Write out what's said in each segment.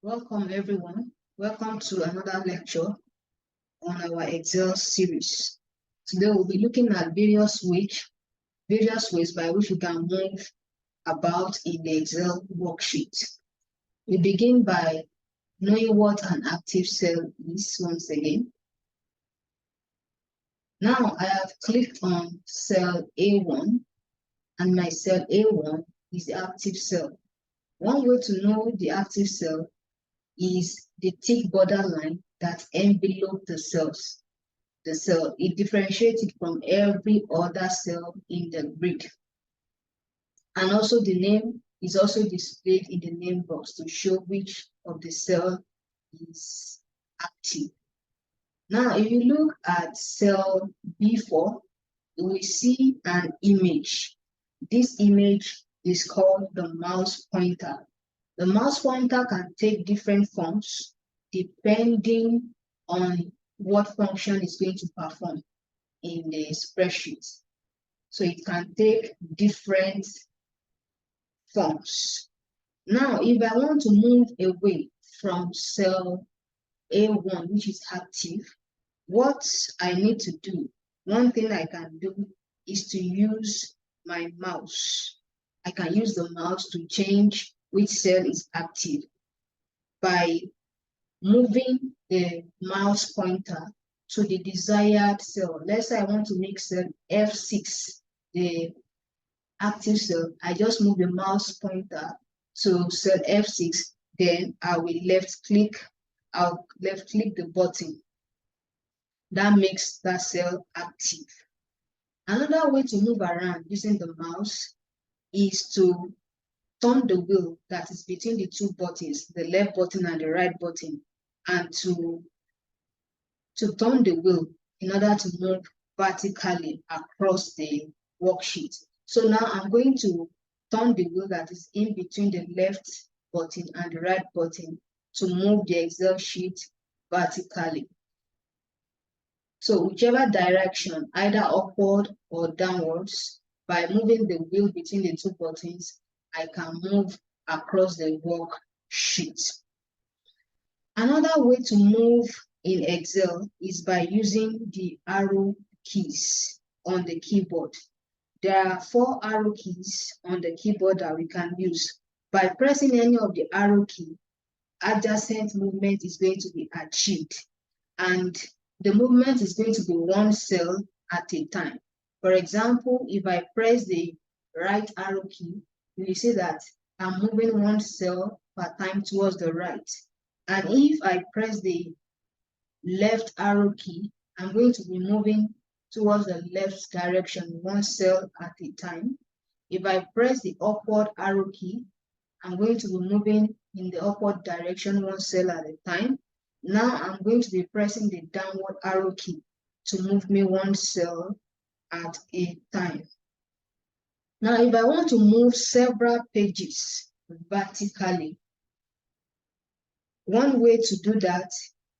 Welcome everyone. Welcome to another lecture on our Excel series. Today we'll be looking at various ways by which we can move about in the Excel worksheet. We begin by knowing what an active cell is once again. Now I have clicked on cell A1 and my cell A1 is the active cell. One way to know the active cell is the thick borderline that envelope the cell. It differentiates it from every other cell in the grid. And also the name is also displayed in the name box to show which of the cell is active. Now, if you look at cell B4, you will see an image. This image is called the mouse pointer. The mouse pointer can take different forms depending on what function is going to perform in the spreadsheet. So it can take different forms. Now, if I want to move away from cell A1, which is active, what I need to do, one thing I can do is to use my mouse. I can use the mouse to change which cell is active by moving the mouse pointer to the desired cell. Let's say I want to make cell F6 the active cell. I just move the mouse pointer to cell F6, then I will left click the button. That makes that cell active. Another way to move around using the mouse is to turn the wheel that is between the two buttons, the left button and the right button, and to turn the wheel in order to move vertically across the worksheet. So now I'm going to turn the wheel that is in between the left button and the right button to move the Excel sheet vertically. So whichever direction, either upward or downwards, by moving the wheel between the two buttons, I can move across the worksheet. Another way to move in Excel is by using the arrow keys on the keyboard. There are 4 arrow keys on the keyboard that we can use. By pressing any of the arrow key, adjacent movement is going to be achieved, and the movement is going to be one cell at a time. For example, if I press the right arrow key, you will see that I'm moving one cell per time towards the right. And if I press the left arrow key, I'm going to be moving towards the left direction, one cell at a time. If I press the upward arrow key, I'm going to be moving in the upward direction, one cell at a time. Now I'm going to be pressing the downward arrow key to move me one cell at a time. Now, if I want to move several pages vertically, one way to do that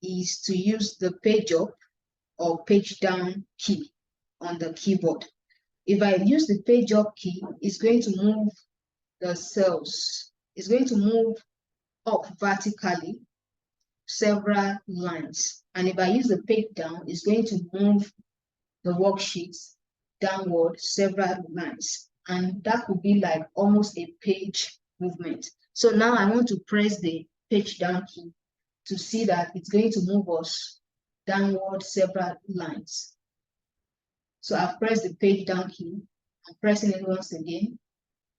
is to use the page up or page down key on the keyboard. If I use the page up key, it's going to move the cells. It's going to move up vertically several lines. And if I use the page down, it's going to move the worksheets downward several lines. And that would be like almost a page movement. So now I want to press the page down key to see that it's going to move us downward several lines. So I've pressed the page down key. I'm pressing it once again.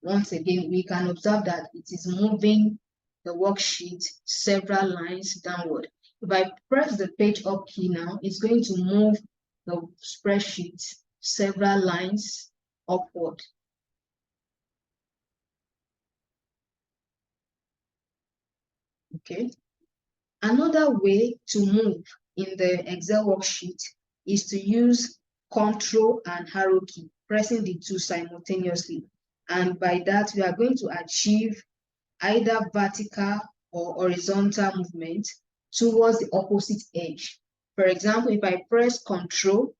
Once again, we can observe that it is moving the worksheet several lines downward. If I press the page up key now, it's going to move the spreadsheet several lines upward. Okay. Another way to move in the Excel worksheet is to use Control and arrow key, pressing the two simultaneously. And by that, we are going to achieve either vertical or horizontal movement towards the opposite edge. For example, if I press Control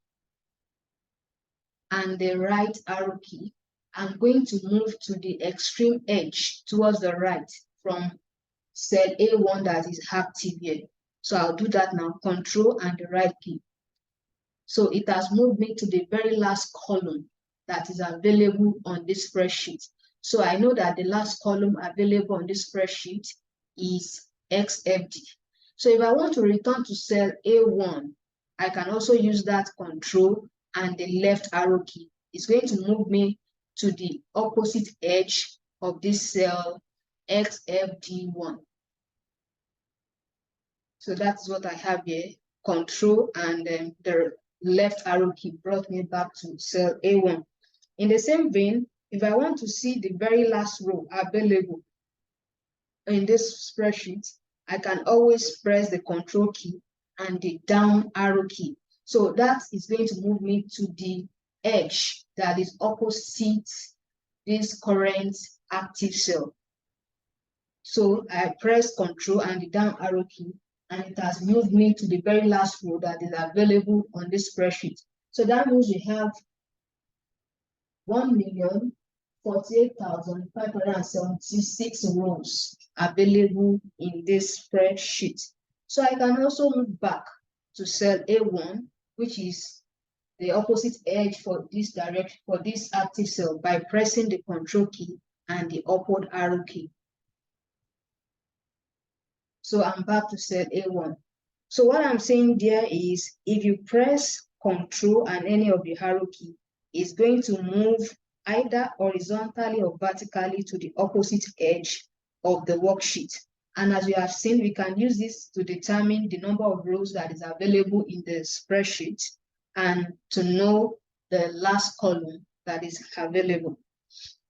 and the right arrow key, I'm going to move to the extreme edge towards the right from cell A1 that is active here. So I'll do that now, Control and the right key. So it has moved me to the very last column that is available on this spreadsheet. So I know that the last column available on this spreadsheet is XFD. So if I want to return to cell A1, I can also use that control and the left arrow key. It's going to move me to the opposite edge of this cell XFD1. So that's what I have here. Control and the left arrow key brought me back to cell A1. In the same vein, if I want to see the very last row available in this spreadsheet, I can always press the control key and the down arrow key. So that is going to move me to the edge that is opposite this current active cell. So I press control and the down arrow key, and it has moved me to the very last row that is available on this spreadsheet. So that means we have 1,048,576 rows available in this spreadsheet. So I can also move back to cell A1, which is the opposite edge for this direction, for this active cell, by pressing the control key and the upward arrow key. So I'm back to cell A1. So what I'm saying there is, if you press control and any of the arrow key, it's going to move either horizontally or vertically to the opposite edge of the worksheet. And as you have seen, we can use this to determine the number of rows that is available in the spreadsheet and to know the last column that is available.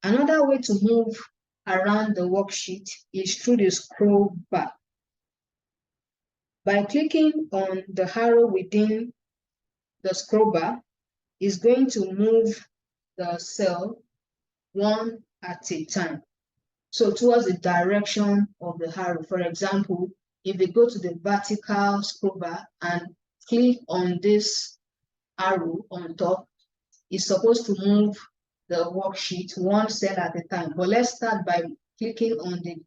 Another way to move around the worksheet is through the scroll bar. By clicking on the arrow within the scroll bar, is going to move the cell one at a time. So towards the direction of the arrow. For example, if we go to the vertical scroll bar and click on this arrow on top, it's supposed to move the worksheet one cell at a time. But let's start by clicking on the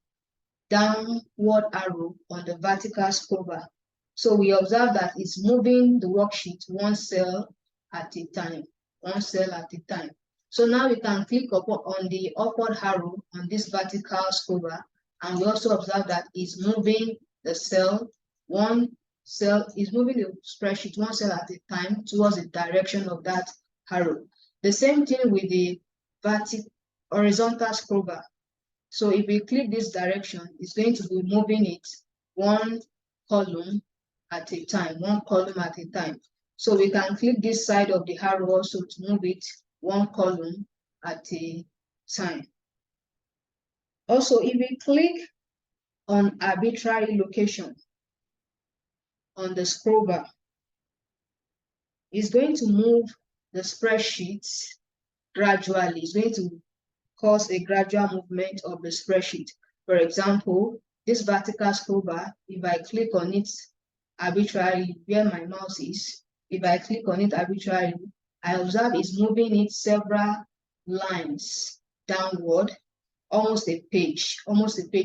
downward arrow on the vertical scroll bar. So we observe that it's moving the worksheet one cell at a time, one cell at a time. So now we can click on the upward arrow on this vertical scroll bar, and we also observe that it's moving the cell, moving the spreadsheet one cell at a time towards the direction of that arrow. The same thing with the horizontal scroll bar. So if we click this direction, it's going to be moving it one column at a time, one column at a time. So we can click this side of the arrow also to move it one column at a time. Also, if we click on arbitrary location on the scroll bar, it's going to move the spreadsheet gradually. It's going to cause a gradual movement of the spreadsheet. For example, this vertical scroll bar, if I click on it arbitrarily where my mouse is, if I click on it arbitrarily, I observe it's moving it several lines downward, almost a page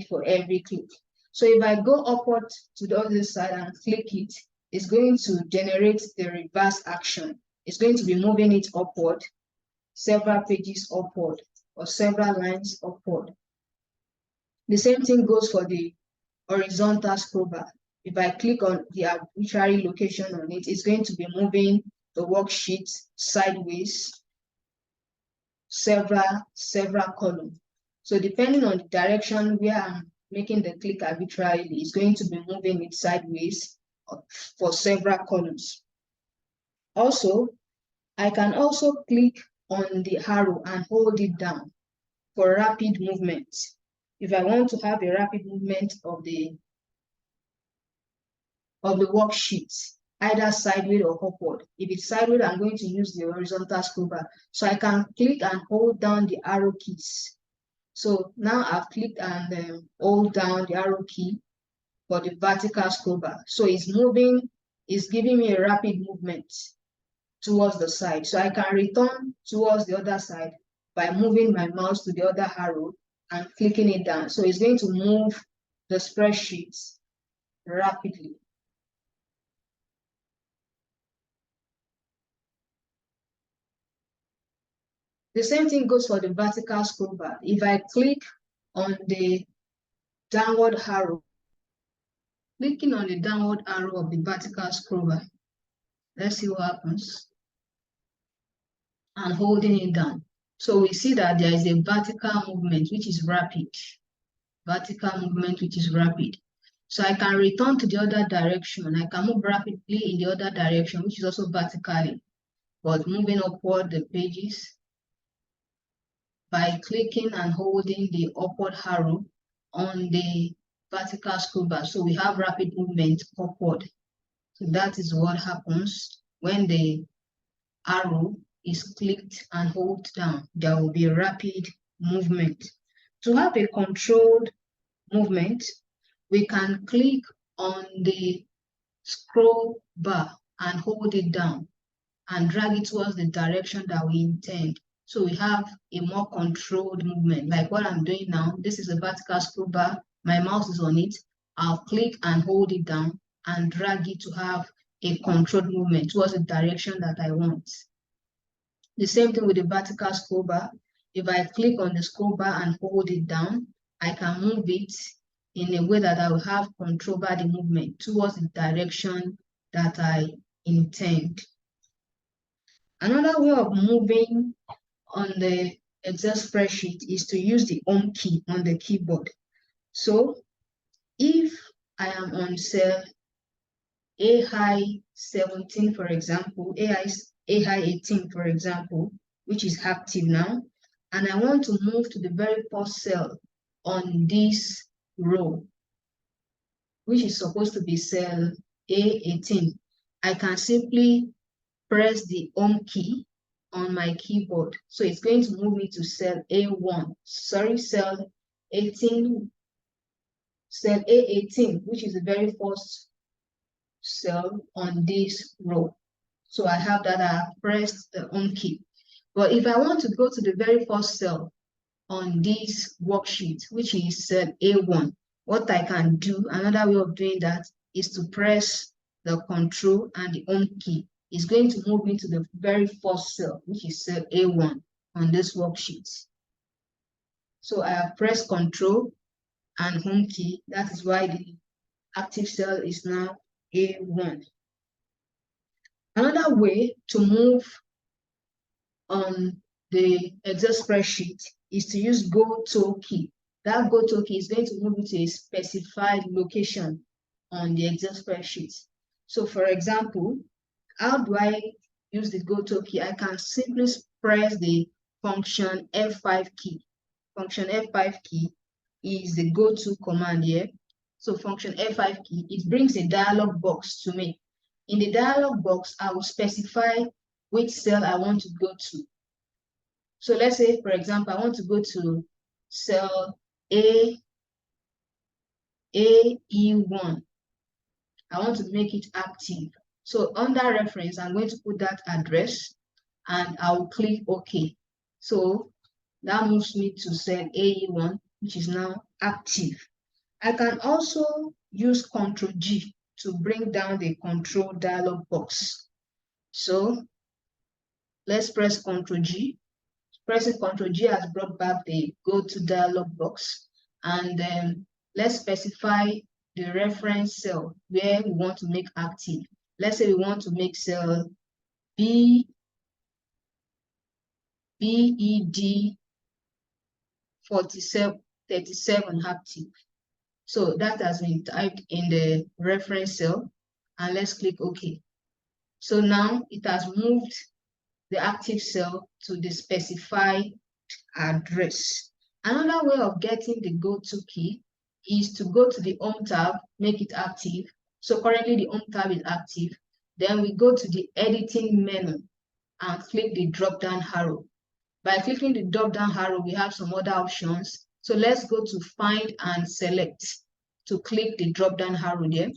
for every click. So if I go upward to the other side and click it, it's going to generate the reverse action. It's going to be moving it upward, several pages upward, or several lines upward. The same thing goes for the horizontal scroll bar. If I click on the arbitrary location on it, it's going to be moving the worksheet sideways, several columns. So depending on the direction where I'm making the click arbitrarily, it's going to be moving it sideways for several columns. Also, I can also click on the arrow and hold it down for rapid movement. If I want to have a rapid movement of the worksheet, either sideways or upward. If it's sideways, I'm going to use the horizontal scroll bar. So I can click and hold down the arrow keys. So now I've clicked and hold down the arrow key for the vertical scroll bar. So it's moving, it's giving me a rapid movement towards the side. So I can return towards the other side by moving my mouse to the other arrow and clicking it down. So it's going to move the spreadsheet rapidly. The same thing goes for the vertical scroll bar. If I click on the downward arrow, clicking on the downward arrow of the vertical scroll bar, let's see what happens, and holding it down. So we see that there is a vertical movement which is rapid. Vertical movement which is rapid. So I can return to the other direction. I can move rapidly in the other direction, which is also vertically. But moving upward the pages by clicking and holding the upward arrow on the vertical scroll bar. So we have rapid movement upward. So that is what happens when the arrow is clicked and held down. There will be rapid movement. To have a controlled movement, we can click on the scroll bar and hold it down and drag it towards the direction that we intend. So we have a more controlled movement. Like what I'm doing now, this is a vertical scroll bar, my mouse is on it, I'll click and hold it down and drag it to have a controlled movement towards the direction that I want. The same thing with the vertical scroll bar. If I click on the scroll bar and hold it down, I can move it in a way that I will have control over the movement towards the direction that I intend. Another way of moving on the Excel spreadsheet is to use the home key on the keyboard. So if I am on cell AI 17, for example, AI 18, for example, which is active now, and I want to move to the very first cell on this row, which is supposed to be cell A18, I can simply press the home key on my keyboard. So it's going to move me to cell A1, sorry, cell 18, cell A18, which is the very first cell on this row. So I have that, I have pressed the home key. But if I want to go to the very first cell on this worksheet, which is cell A1, what I can do, another way of doing that, is to press the control and the home key. It's going to move me to the very first cell, which is cell A1 on this worksheet. So I have pressed control and home key. That is why the active cell is now A1. Another way to move on the Excel spreadsheet is to use go to key. That go to key is going to move you to a specified location on the Excel spreadsheet. So for example, how do I use the go to key? I can simply press the function F5 key. Function F5 key is the go to command here. So function F5 key, it brings a dialog box to me. In the dialog box, I will specify which cell I want to go to. So let's say, for example, I want to go to cell AE1. I want to make it active. So under reference, I'm going to put that address and I will click OK. So that moves me to cell AE1, which is now active. I can also use Ctrl G to bring down the control dialog box. So let's press Ctrl G. Pressing Ctrl G has brought back the go to dialog box. And then let's specify the reference cell where we want to make active. Let's say we want to make cell BED 37 active. So that has been typed in the reference cell, and let's click OK. So now it has moved the active cell to the specified address. Another way of getting the go-to key is to go to the Home tab, make it active. So currently the Home tab is active. Then we go to the Editing menu and click the drop-down arrow. By clicking the drop-down arrow, we have some other options. So let's go to Find and Select to click the drop-down arrow there.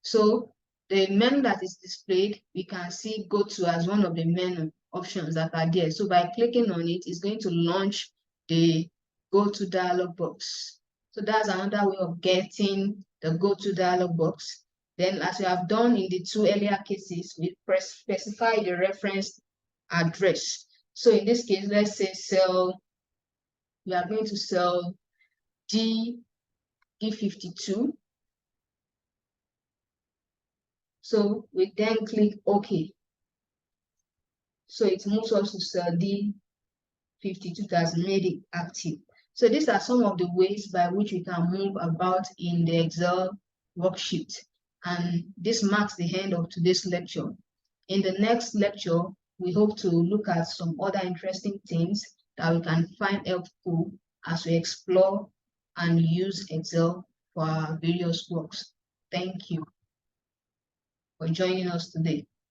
So the menu that is displayed, we can see Go To as one of the menu options that are there. So by clicking on it, it's going to launch the Go To dialog box. So that's another way of getting the go-to dialog box. Then, as we have done in the two earlier cases, we specify the reference address. So in this case, let's say we are going to cell D52. So we then click OK. So it moves us to cell D52 that's made it active. So these are some of the ways by which we can move about in the Excel worksheet. And this marks the end of today's lecture. In the next lecture, we hope to look at some other interesting things that we can find helpful as we explore and use Excel for our various works. Thank you for joining us today.